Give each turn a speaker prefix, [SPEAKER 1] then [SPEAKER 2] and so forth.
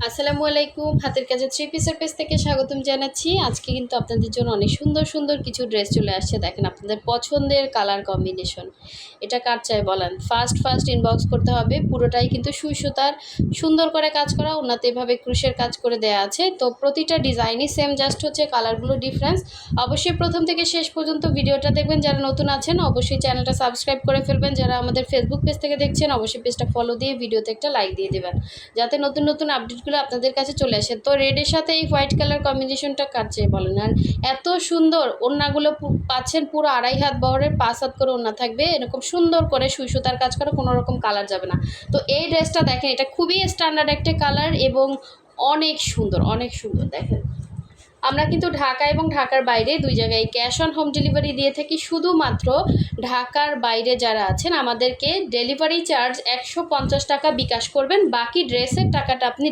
[SPEAKER 1] আসসালামু আলাইকুম। হাতের কাছে থ্রি পিসের পেজ থেকে স্বাগতম জানাচ্ছি। আজকে কিন্তু আপনাদের জন্য অনেক সুন্দর সুন্দর কিছু ড্রেস চলে আসছে। দেখেন আপনাদের পছন্দের কালার কম্বিনেশন। এটা কার চাই বলেন? ফার্স্ট ইনবক্স করতে হবে। পুরোটাই কিন্তু সুই সুতার সুন্দর করে কাজ করা, ওনাতে এভাবে ক্রুশের কাজ করে দেয়া আছে। তো প্রতিটা ডিজাইনই সেম, জাস্ট হচ্ছে কালারগুলো ডিফারেন্স। অবশ্যই প্রথম থেকে শেষ পর্যন্ত ভিডিওটা দেখবেন। যারা নতুন আছেন অবশ্যই চ্যানেলটা সাবস্ক্রাইব করে ফেলবেন। যারা আমাদের ফেসবুক পেজ থেকে দেখছেন অবশ্যই পেজটা ফলো দিয়ে ভিডিওতে একটা লাইক দিয়ে দেবেন, যাতে নতুন নতুন আপডেটগুলো আপনাদের কাছে চলে আসে। তো রেডের সাথে এই হোয়াইট কালার কম্বিনেশনটা কার চেয়ে বলেন? আর এত সুন্দর ওড়নাগুলো পাচ্ছেন, পুরো 2.5 হাত বহরের 5 হাত করে ওড়না থাকবে, এরকম সুন্দর করে সুই সুতার কাজ করা, কোনো রকম কালার যাবে না। তো এই ড্রেসটা দেখেন, এটা খুবই স্ট্যান্ডার্ড একটা কালার এবং অনেক সুন্দর, অনেক সুন্দর। দেখেন আমরা কিন্তু ঢাকা এবং ঢাকার বাইরে দুই জায়গায় ক্যাশ অন হোম ডেলিভারি দিয়ে থাকি। শুধুমাত্র ঢাকার বাইরে যারা আছেন আমাদেরকে ডেলিভারি চার্জ 150 টাকা বিকাশ করবেন, বাকি ড্রেসের টাকাটা আপনি